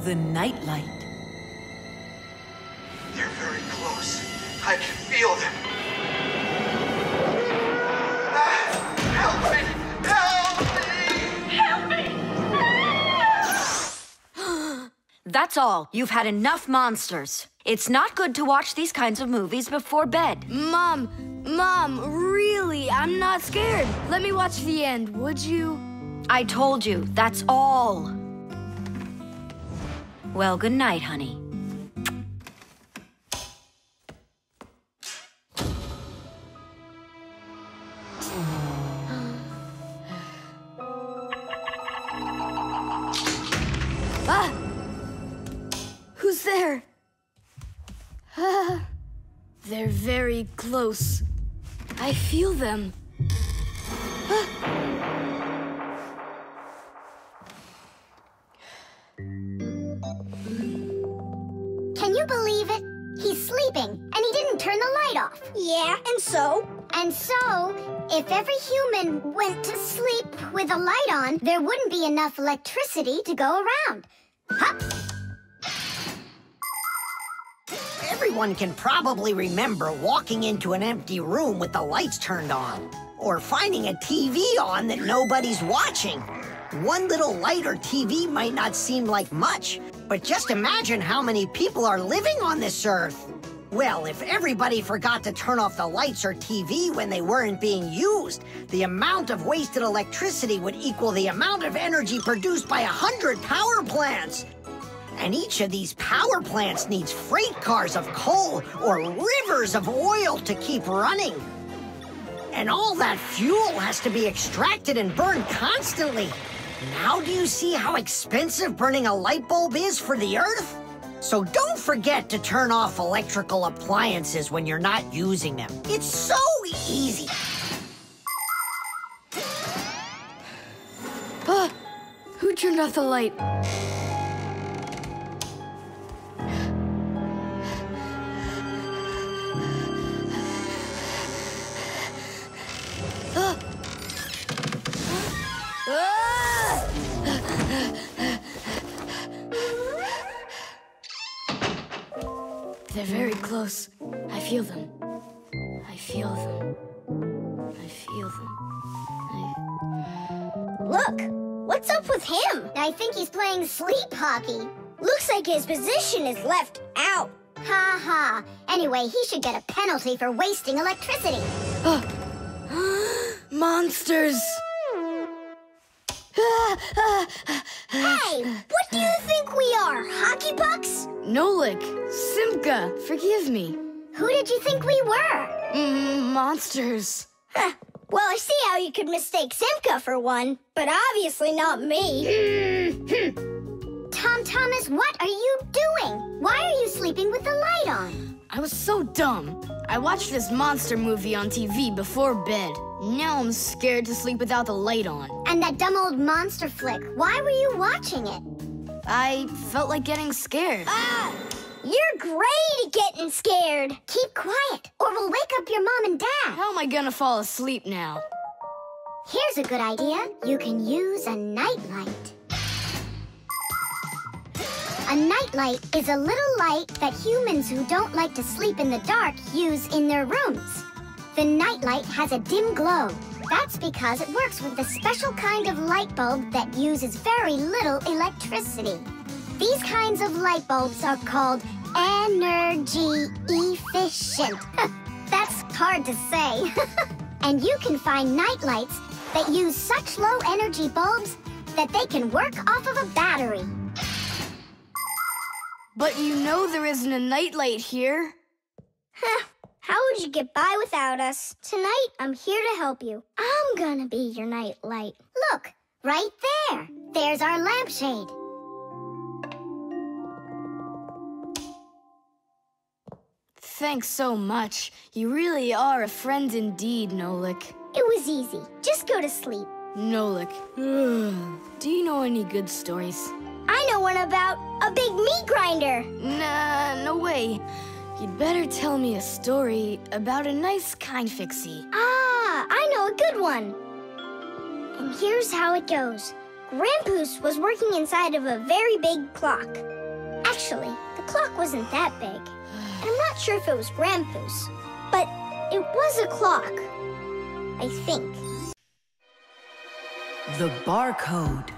the NightLight. They're very close. I can feel them. Help me! Help me! Help me! That's all. You've had enough monsters. It's not good to watch these kinds of movies before bed. Mom, really, I'm not scared. Let me watch the end, would you? I told you, that's all. Well, good night, honey. Ah! Who's there? They're very close. I feel them. Can you believe it? He's sleeping, and he didn't turn the light off. Yeah, and so? And so, if every human went to sleep with a light on, there wouldn't be enough electricity to go around. Hup! Everyone can probably remember walking into an empty room with the lights turned on, or finding a TV on that nobody's watching. One little light or TV might not seem like much, but just imagine how many people are living on this earth. Well, if everybody forgot to turn off the lights or TV when they weren't being used, the amount of wasted electricity would equal the amount of energy produced by 100 power plants. And each of these power plants needs freight cars of coal or rivers of oil to keep running. And all that fuel has to be extracted and burned constantly. Now do you see how expensive burning a light bulb is for the Earth? So don't forget to turn off electrical appliances when you're not using them. It's so easy. Who turned off the light? They're very close. I feel them. I feel them. I feel them. Look, what's up with him? I think he's playing sleep hockey. Looks like his position is left out. Ha ha. Anyway, he should get a penalty for wasting electricity. Monsters! Hey, what do you think we are, hockey pucks? Nolik, Simka, forgive me. Who did you think we were? Monsters. Well, I see how you could mistake Simka for one, but obviously not me. Tom Thomas, what are you doing? Why are you sleeping with the light on? I was so dumb. I watched this monster movie on TV before bed. Now I'm scared to sleep without the light on. And that dumb old monster flick, why were you watching it? I felt like getting scared. You're great at getting scared. Keep quiet, or we'll wake up your mom and dad. How am I gonna fall asleep now? Here's a good idea. You can use a nightlight. A nightlight is a little light that humans who don't like to sleep in the dark use in their rooms. The nightlight has a dim glow. That's because it works with a special kind of light bulb that uses very little electricity. These kinds of light bulbs are called energy efficient. That's hard to say. And you can find nightlights that use such low energy bulbs that they can work off of a battery. But you know there isn't a nightlight here. How would you get by without us? Tonight, I'm here to help you. I'm gonna be your nightlight. Look, right there. There's our lampshade. Thanks so much. You really are a friend indeed, Nolik. It was easy. Just go to sleep. Nolik, do you know any good stories? I know one about a big meat grinder. Nah, no way. You'd better tell me a story about a nice, kind Fixie. I know a good one. And here's how it goes. Grandpa's was working inside of a very big clock. Actually, the clock wasn't that big. And I'm not sure if it was Grandpa's, but it was a clock, I think. The barcode.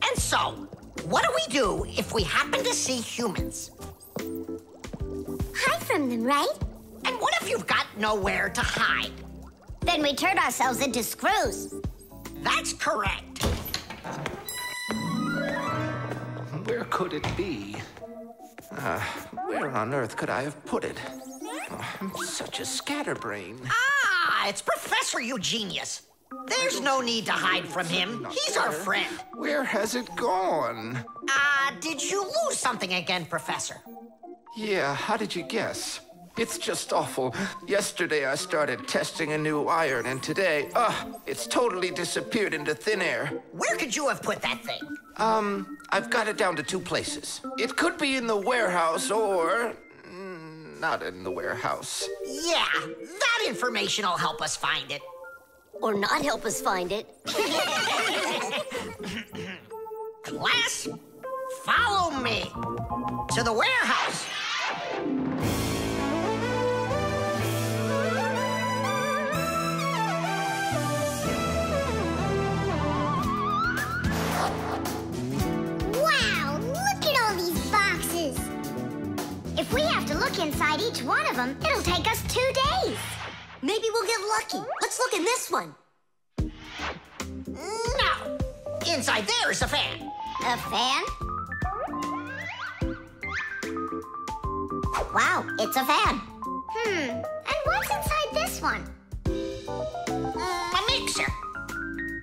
And so, what do we do if we happen to see humans? Hide from them, right? And what if you've got nowhere to hide? Then we turn ourselves into screws. That's correct. Where could it be? Where on earth could I have put it? Oh, I'm such a scatterbrain. Ah, it's Professor Eugenius. There's no need to hide from him. He's our friend. Where has it gone? Did you lose something again, Professor? Yeah, how did you guess? It's just awful. Yesterday I started testing a new iron, and today, it's totally disappeared into thin air. Where could you have put that thing? I've got it down to 2 places. It could be in the warehouse or not in the warehouse. Yeah, that information will help us find it. Or not help us find it. Class, follow me to the warehouse. Wow, look at all these boxes. If we have to look inside each one of them, it'll take us 2 days. Maybe we'll get lucky. Let's look in this one. No, inside there is a fan. A fan? Wow, it's a fan. And what's inside this one? A mixer.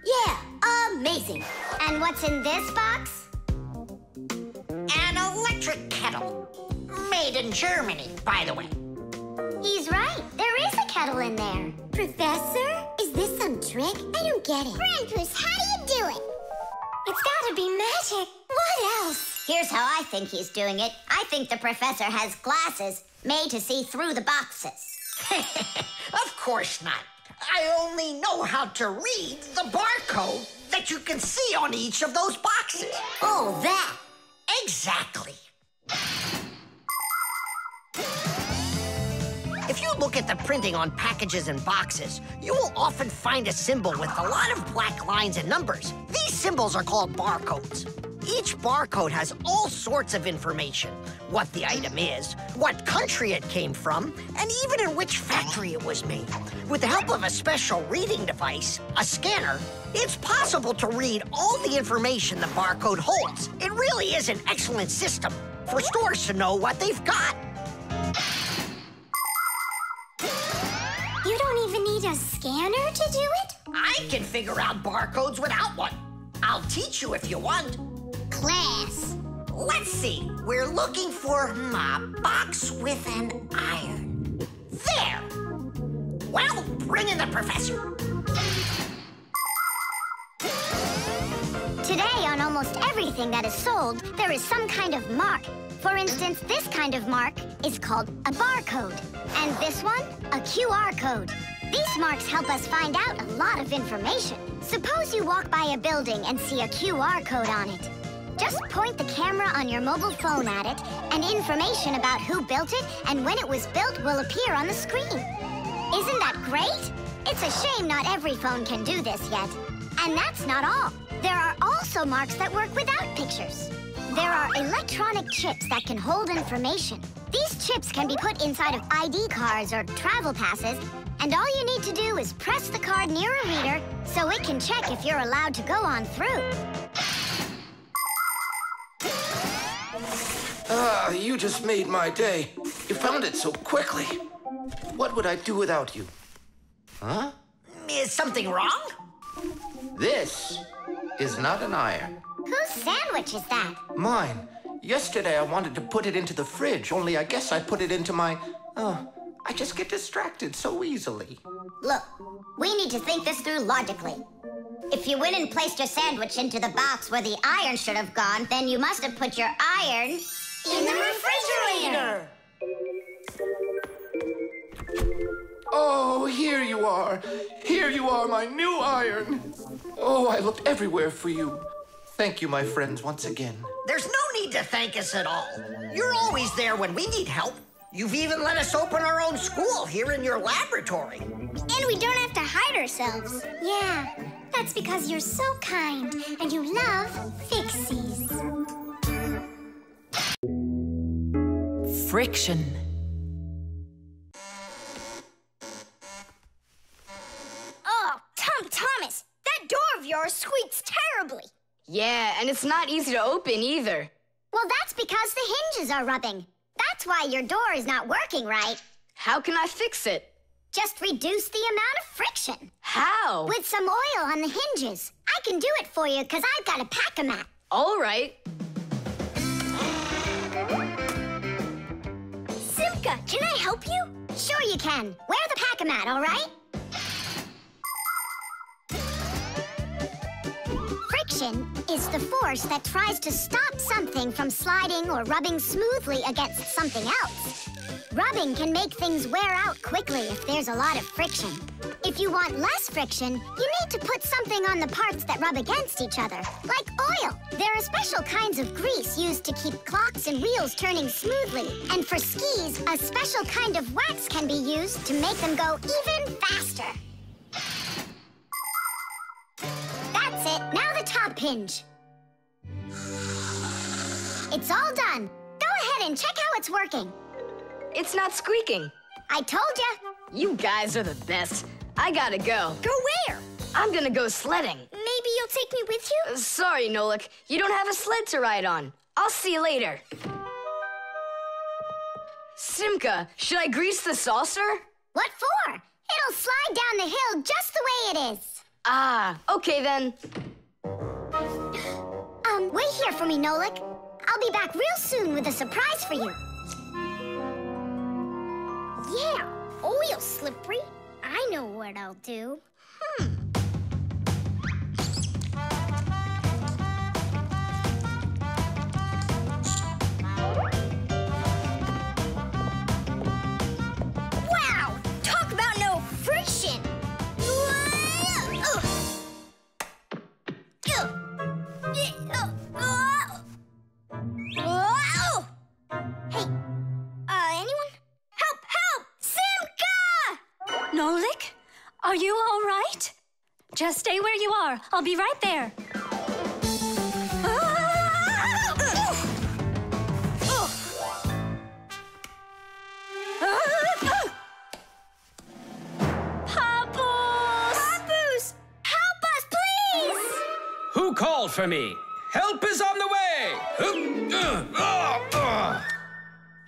Yeah, amazing. And what's in this box? An electric kettle. Made in Germany, by the way. He's right. There is a kettle in there. Professor, is this some trick? I don't get it. Grandpa's, how do you do it? It's gotta be magic. What else? Here's how I think he's doing it. I think the professor has glasses made to see through the boxes. Of course not. I only know how to read the barcode that you can see on each of those boxes. Oh, that. Exactly. If you look at the printing on packages and boxes, you will often find a symbol with a lot of black lines and numbers. These symbols are called barcodes. Each barcode has all sorts of information. What the item is, what country it came from, and even in which factory it was made. With the help of a special reading device, a scanner, it's possible to read all the information the barcode holds. It really is an excellent system for stores to know what they've got. You don't even need a scanner to do it? I can figure out barcodes without one. I'll teach you if you want. Class. Let's see. We're looking for a box with an iron. There. Well, bring in the professor. Today, on almost everything that is sold, there is some kind of mark. For instance, this kind of mark is called a barcode. And this one, a QR code. These marks help us find out a lot of information. Suppose you walk by a building and see a QR code on it. Just point the camera on your mobile phone at it, and information about who built it and when it was built will appear on the screen. Isn't that great? It's a shame not every phone can do this yet. And that's not all. There are also marks that work without pictures. There are electronic chips that can hold information. These chips can be put inside of ID cards or travel passes, and all you need to do is press the card near a reader so it can check if you're allowed to go on through. You just made my day. You found it so quickly. What would I do without you? Huh? Is something wrong? This is not an iron. Whose sandwich is that? Mine. Yesterday I wanted to put it into the fridge, only I guess I put it into my... I just get distracted so easily. Look, we need to think this through logically. If you went and placed your sandwich into the box where the iron should have gone, then you must have put your iron... in the refrigerator! Oh, here you are. Here you are, my new iron. Oh, I looked everywhere for you. Thank you, my friends, once again. There's no need to thank us at all. You're always there when we need help. You've even let us open our own school here in your laboratory. And we don't have to hide ourselves. Yeah, that's because you're so kind and you love Fixies. Friction. Oh, Thomas, that door of yours squeaks terribly. Yeah, and it's not easy to open either. Well, that's because the hinges are rubbing. That's why your door is not working right. How can I fix it? Just reduce the amount of friction. How? With some oil on the hinges. I can do it for you because I've got a pack-a-mat. All right. Simka, can I help you? Sure you can. Wear the pack-a-mat, all right? Friction is the force that tries to stop something from sliding or rubbing smoothly against something else. Rubbing can make things wear out quickly if there's a lot of friction. If you want less friction, you need to put something on the parts that rub against each other, like oil. There are special kinds of grease used to keep clocks and wheels turning smoothly. And for skis, a special kind of wax can be used to make them go even faster. That's it. Now the top hinge. It's all done. Go ahead and check how it's working. It's not squeaking. I told ya. You guys are the best. I gotta go. Go where? I'm gonna go sledding. Maybe you'll take me with you? Sorry, Nolik. You don't have a sled to ride on. I'll see you later. Simka, should I grease the saucer? What for? It'll slide down the hill just the way it is. Ah, okay then. Wait here for me, Nolik. I'll be back real soon with a surprise for you. Yeah, oil slippery. I know what I'll do. Wow! Talk about no friction! Hey, anyone? Help! Simka! Nolik? Are you all right? Just stay where you are. I'll be right there. Papoose! Help us, please! Who called for me? Help is on the way!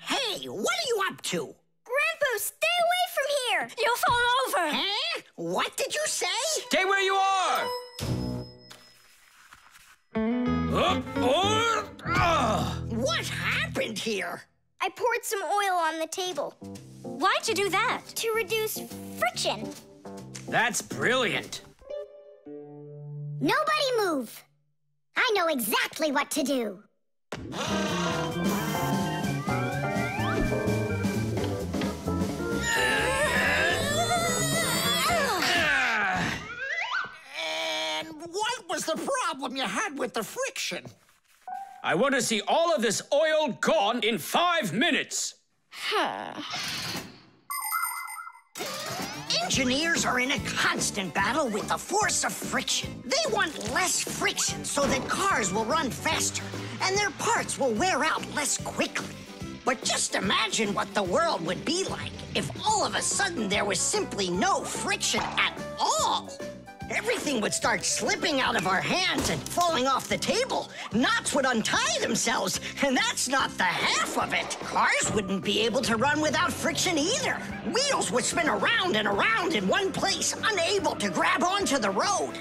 Hey, what are you up to? Grandpa, stay away from here! You'll fall over. Huh? What did you say? Stay where you are! What happened here? I poured some oil on the table Why'd you do that? to reduce friction. That's brilliant. Nobody move. I know exactly what to do. And what was the problem you had with the friction? I want to see all of this oil gone in 5 minutes. Engineers are in a constant battle with the force of friction. They want less friction so that cars will run faster and their parts will wear out less quickly. But just imagine what the world would be like if all of a sudden there was simply no friction at all. Everything would start slipping out of our hands and falling off the table. Knots would untie themselves, and that's not the half of it. Cars wouldn't be able to run without friction either. Wheels would spin around and around in one place, unable to grab onto the road.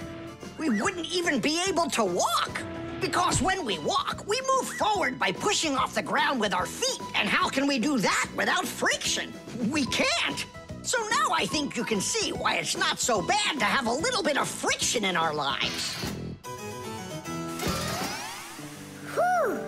We wouldn't even be able to walk. Because when we walk, we move forward by pushing off the ground with our feet. And how can we do that without friction? We can't. So now I think you can see why it's not so bad to have a little bit of friction in our lives. Whew.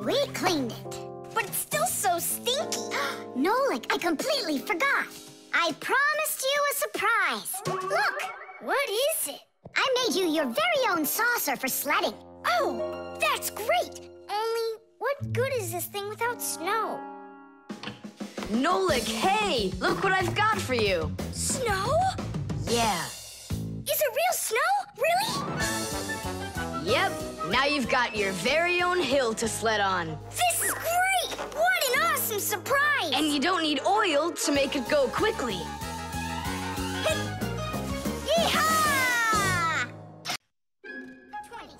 We cleaned it. But it's still so stinky. Nolik, I completely forgot. I promised you a surprise. Look, What is it? I made you your very own saucer for sledding. Oh, that's great! Only, what good is this thing without snow? Nolik, hey! Look what I've got for you. Snow? Yeah. Is it real snow? Really? Yep. Now you've got your very own hill to sled on. This is great! What an awesome surprise! And you don't need oil to make it go quickly. Yeehaw!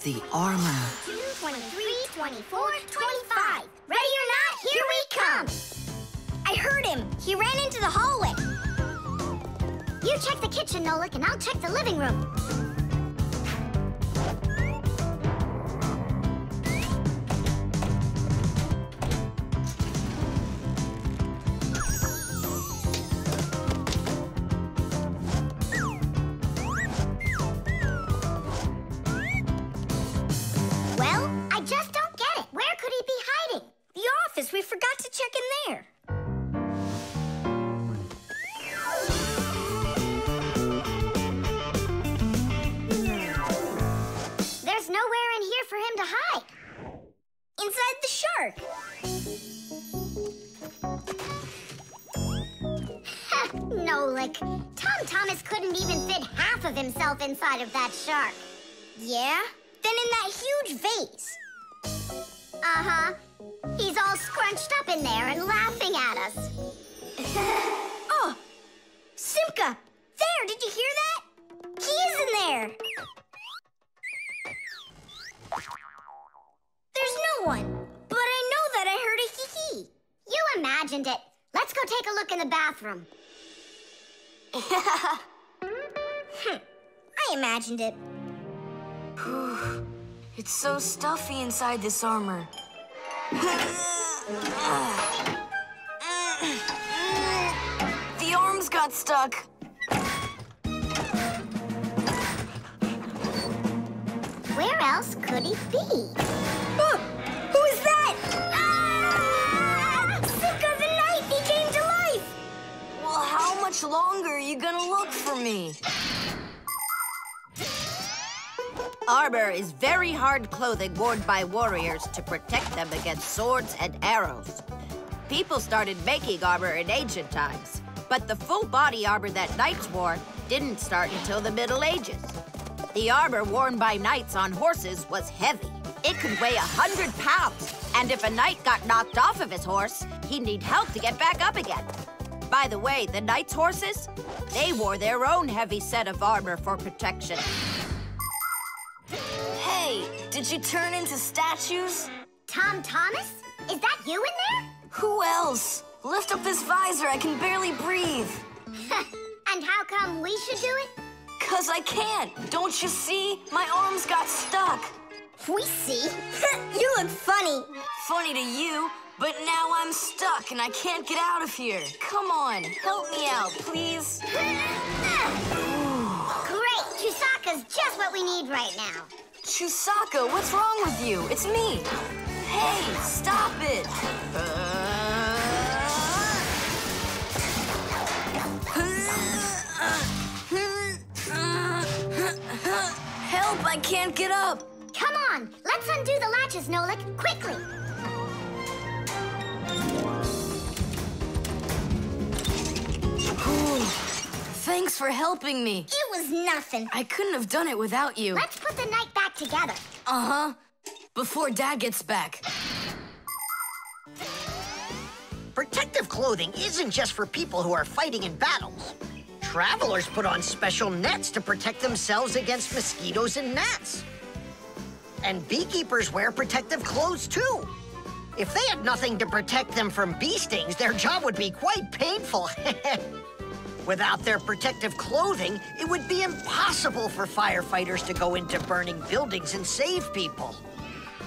The armor. 23, 24, 25. Ready or not, here we come. I heard him. He ran into the hallway. You check the kitchen, Nolik, and I'll check the living room. Well, I just don't get it. Where could he be hiding? The office. We forgot to check in there. There's nowhere in here for him to hide. Inside the shark. Nolik, Tom Thomas couldn't even fit half of himself inside of that shark. Yeah? Then in that huge vase. Uh-huh. He's all scrunched up in there and laughing at us. Oh! Simka! There! Did you hear that? He is in there! There's no one. But I know that I heard a hee-hee. You imagined it. Let's go take a look in the bathroom. I imagined it. It's so stuffy inside this armor. The arms got stuck. Where else could he be? Who is that? Ah! Simka the Knight! He came to life! Well, how much longer are you gonna look for me? Armor is very hard clothing worn by warriors to protect them against swords and arrows. People started making armor in ancient times, but the full body armor that knights wore didn't start until the Middle Ages. The armor worn by knights on horses was heavy. It could weigh 100 pounds, and if a knight got knocked off of his horse, he'd need help to get back up again. By the way, the knights' horses, they wore their own heavy set of armor for protection. Hey, did you turn into statues? Tom Thomas? Is that you in there? Who else? Lift up this visor, I can barely breathe. And how come we should do it? 'Cause I can't. Don't you see? My arms got stuck. We see. You look funny. Funny to you, but now I'm stuck and I can't get out of here. Come on, help me out, please. Great! Chusaka's just what we need right now. Chusaka, what's wrong with you? It's me. Hey, stop it. Help, I can't get up. Come on, let's undo the latches, Nolik, quickly. Thanks for helping me. It was nothing. I couldn't have done it without you. Let's put the night back together. Uh-huh. Before Dad gets back. Protective clothing isn't just for people who are fighting in battles. Travelers put on special nets to protect themselves against mosquitoes and gnats. And beekeepers wear protective clothes too. If they had nothing to protect them from bee stings, their job would be quite painful. Without their protective clothing, it would be impossible for firefighters to go into burning buildings and save people.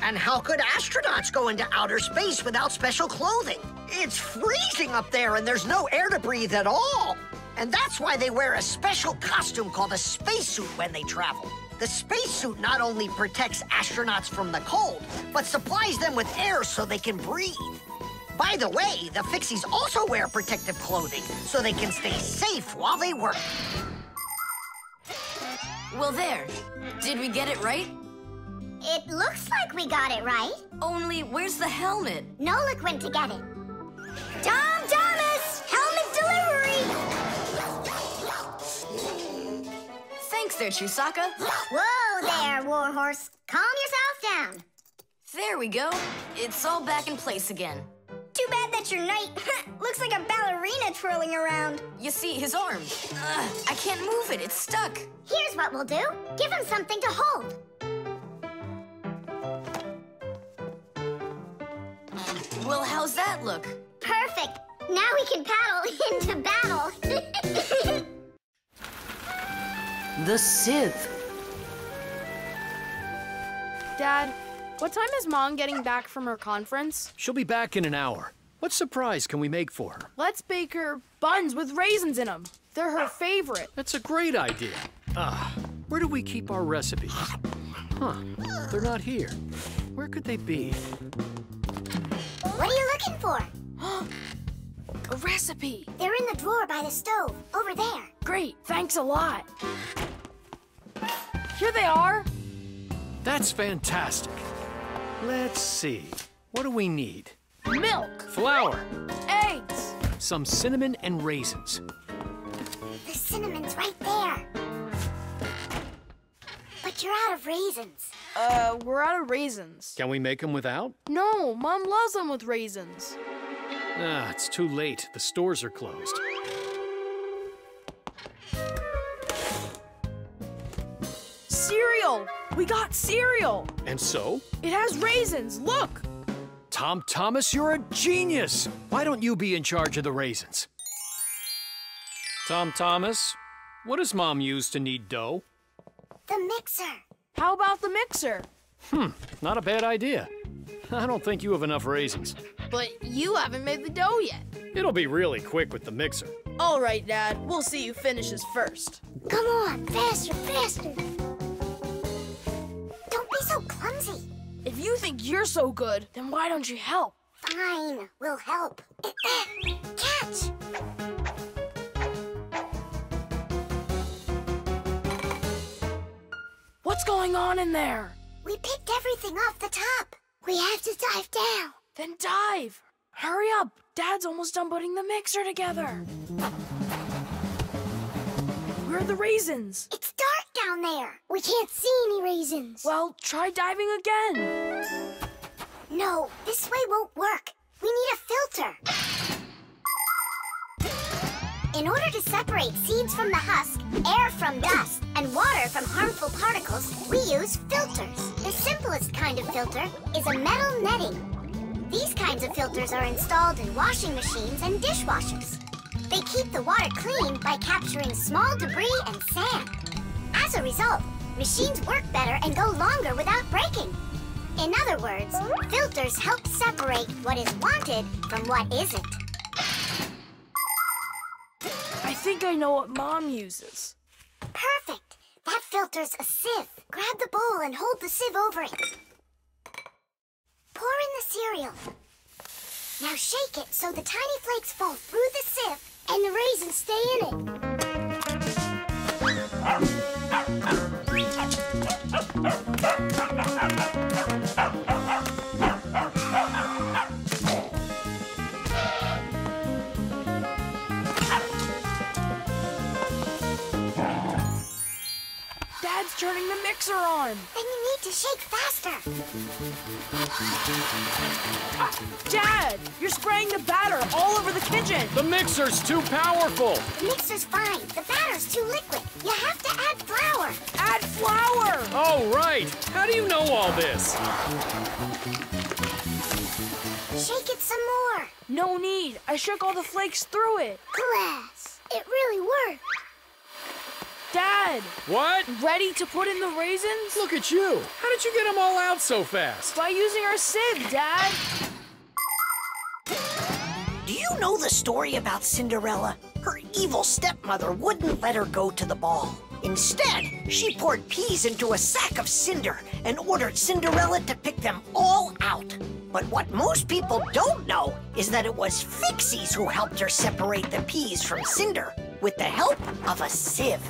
And how could astronauts go into outer space without special clothing? It's freezing up there and there's no air to breathe at all. And that's why they wear a special costume called a spacesuit when they travel. The spacesuit not only protects astronauts from the cold, but supplies them with air so they can breathe. By the way, the Fixies also wear protective clothing so they can stay safe while they work. Well, there. Did we get it right? It looks like we got it right. Only, where's the helmet? Nolik went to get it. Tom Thomas! Helmet delivery! Thanks there, Chusaka. Whoa there, Warhorse. Calm yourself down. There we go. It's all back in place again. Too bad that your knight looks like a ballerina twirling around. You see, his arm. I can't move it. It's stuck. Here's what we'll do. Give him something to hold. Well, how's that look? Perfect. Now we can paddle into battle. The Sieve. Dad, what time is Mom getting back from her conference? She'll be back in an hour. What surprise can we make for her? Let's bake her buns with raisins in them. They're her favorite. That's a great idea. Where do we keep our recipes? Huh, they're not here. Where could they be? What are you looking for? A recipe. They're in the drawer by the stove, over there. Great, thanks a lot. Here they are. That's fantastic. Let's see. What do we need? Milk. Flour. Eggs. Some cinnamon and raisins. The cinnamon's right there. But you're out of raisins. We're out of raisins. Can we make them without? No, Mom loves them with raisins. It's too late. The stores are closed. Cereal! We got cereal! And so? It has raisins, look! Tom Thomas, you're a genius! Why don't you be in charge of the raisins? Tom Thomas, what does Mom use to knead dough? The mixer. How about the mixer? Not a bad idea. I don't think you have enough raisins. But you haven't made the dough yet. It'll be really quick with the mixer. All right, Dad. We'll see who finishes first. Come on, faster, faster. Don't be so clumsy. If you think you're so good, then why don't you help? Fine, we'll help. Catch! What's going on in there? We picked everything off the top. We have to dive down. Then dive. Hurry up. Dad's almost done putting the mixer together. Where are the raisins? It's dark down there. We can't see any raisins. Well, try diving again. No, this way won't work. We need a filter. In order to separate seeds from the husk, air from dust, and water from harmful particles, we use filters. The simplest kind of filter is a metal netting. These kinds of filters are installed in washing machines and dishwashers. They keep the water clean by capturing small debris and sand. As a result, machines work better and go longer without breaking. In other words, filters help separate what is wanted from what isn't. I think I know what Mom uses. Perfect. That filter's a sieve. Grab the bowl and hold the sieve over it. Pour in the cereal. Now shake it so the tiny flakes fall through the sieve and the raisins stay in it. Dad's turning the mixer on. Then you need to shake faster. Dad, you're spraying the batter all over the kitchen. The mixer's too powerful. The mixer's fine. The batter's too liquid. You have to add flour. Add flour! Oh, right. How do you know all this? Shake it some more. No need. I shook all the flakes through it. Class. It really worked. Dad! What? Ready to put in the raisins? Look at you. How did you get them all out so fast? By using our sieve, Dad. Do you know the story about Cinderella? Her evil stepmother wouldn't let her go to the ball. Instead, she poured peas into a sack of cinder and ordered Cinderella to pick them all out. But what most people don't know is that it was Fixies who helped her separate the peas from cinder with the help of a sieve.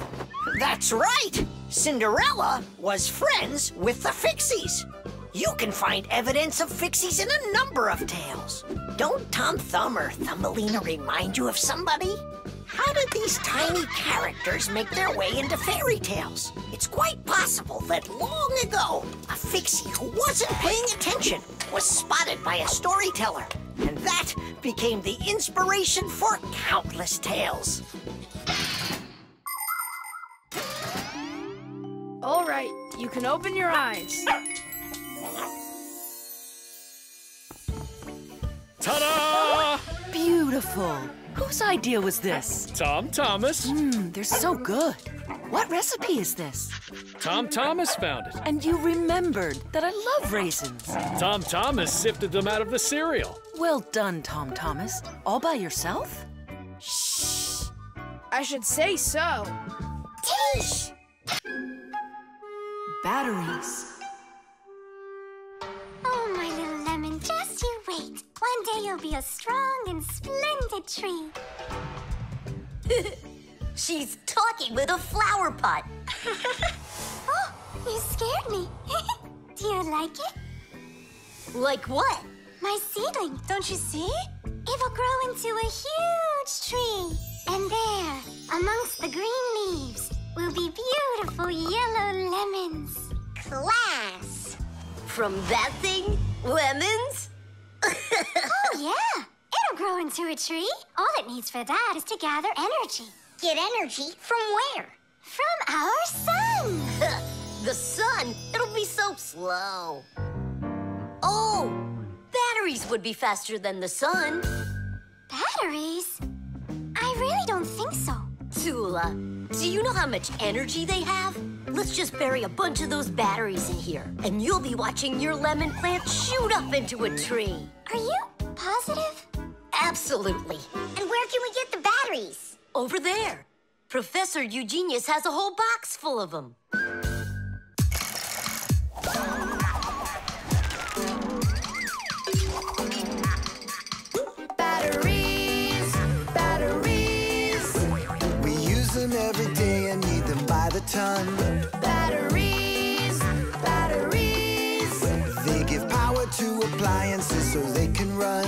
That's right! Cinderella was friends with the Fixies. You can find evidence of Fixies in a number of tales. Don't Tom Thumb or Thumbelina remind you of somebody? How did these tiny characters make their way into fairy tales? It's quite possible that long ago, a Fixie who wasn't paying attention was spotted by a storyteller, and that became the inspiration for countless tales. All right, you can open your eyes. Ta-da! Beautiful. Whose idea was this? Tom Thomas. They're so good. What recipe is this? Tom Thomas found it. And you remembered that I love raisins. Tom Thomas sifted them out of the cereal. Well done, Tom Thomas. All by yourself? Shh. I should say so. Tish! Batteries. Oh, my little lemon, just you wait. One day you'll be a strong and splendid tree. She's talking with a flower pot. Oh, you scared me. Do you like it? Like what? My seedling, don't you see? It will grow into a huge tree. And there, amongst the green leaves, will be beautiful yellow lemons. Class! From that thing? Lemons? Oh, yeah. It'll grow into a tree. All it needs for that is to gather energy. Get energy from where? From our sun. The sun? It'll be so slow. Oh, batteries would be faster than the sun. Batteries? I really don't think so. Tula, do you know how much energy they have? Let's just bury a bunch of those batteries in here, and you'll be watching your lemon plant shoot up into a tree. Are you positive? Absolutely. And where can we get the batteries? Over there. Professor Eugenius has a whole box full of them. Batteries, batteries. We use them every day and need them by the ton. Batteries, batteries. They give power to appliances so they can run.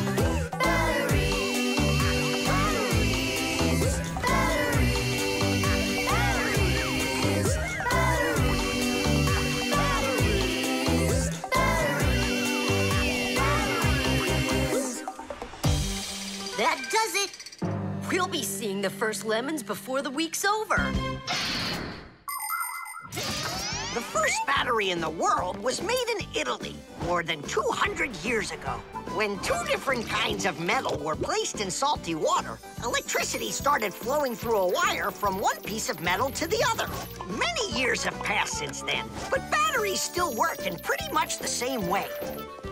That does it. We'll be seeing the first lemons before the week's over. The first battery in the world was made in Italy more than 200 years ago. When two different kinds of metal were placed in salty water, electricity started flowing through a wire from one piece of metal to the other. Many years have passed since then, but batteries still work in pretty much the same way.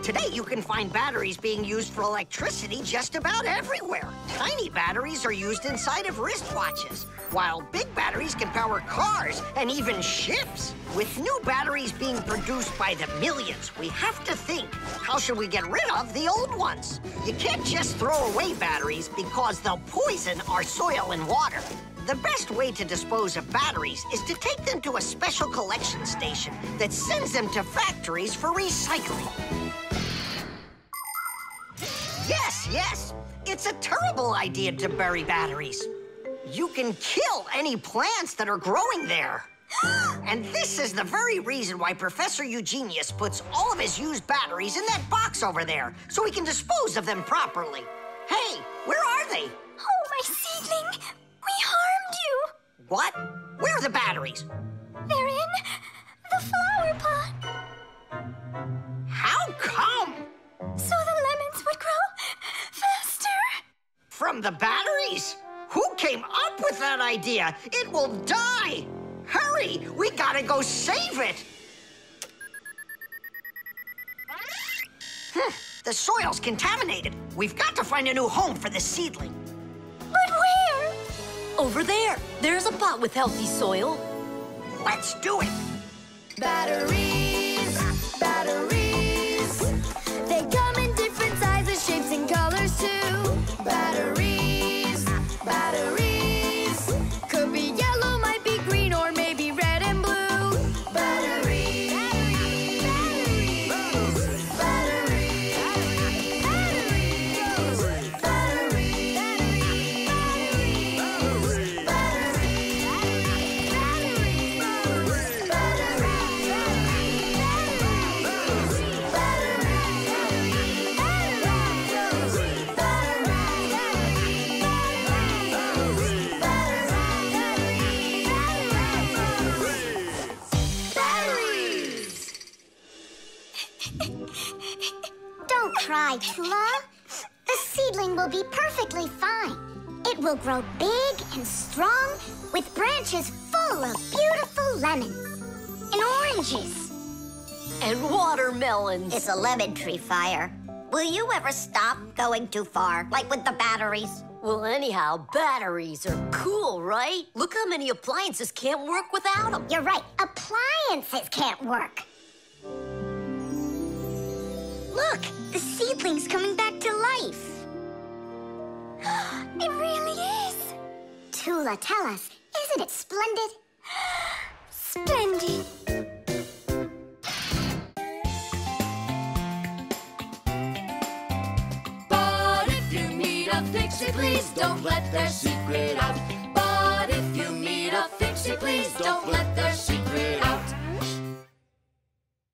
Today, you can find batteries being used for electricity just about everywhere. Tiny batteries are used inside of wristwatches, while big batteries can power cars and even ships. With new batteries being produced by the millions, we have to think, how should we get rid of the old ones? You can't just throw away batteries because they'll poison our soil and water. The best way to dispose of batteries is to take them to a special collection station that sends them to factories for recycling. Yes, it's a terrible idea to bury batteries. You can kill any plants that are growing there. And this is the very reason why Professor Eugenius puts all of his used batteries in that box over there, so he can dispose of them properly. Hey, where are they? Oh, my seedling! We harmed you! What? Where are the batteries? They're in the flower pot. How come? So the lemons would grow faster. From the batteries? Who came up with that idea? It will die! Hurry! We gotta go save it! The soil's contaminated. We've got to find a new home for the seedling. But where? Over there. There's a pot with healthy soil. Let's do it. Batteries, batteries. They come in different sizes, shapes, and colors too. Batteries, batteries. Could be yellow, might be green, or maybe red and blue. Don't cry, Tula. The seedling will be perfectly fine. It will grow big and strong with branches full of beautiful lemons and oranges. And watermelons. It's a lemon tree fire. Will you ever stop going too far, like with the batteries? Well, anyhow, batteries are cool, right? Look how many appliances can't work without them. You're right. Appliances can't work. Look, the seedling's coming back to life. It really is. Tula, tell us, isn't it splendid? Splendid. But if you meet a Fixie, please don't let their secret out. But if you meet a Fixie, please don't let their secret out.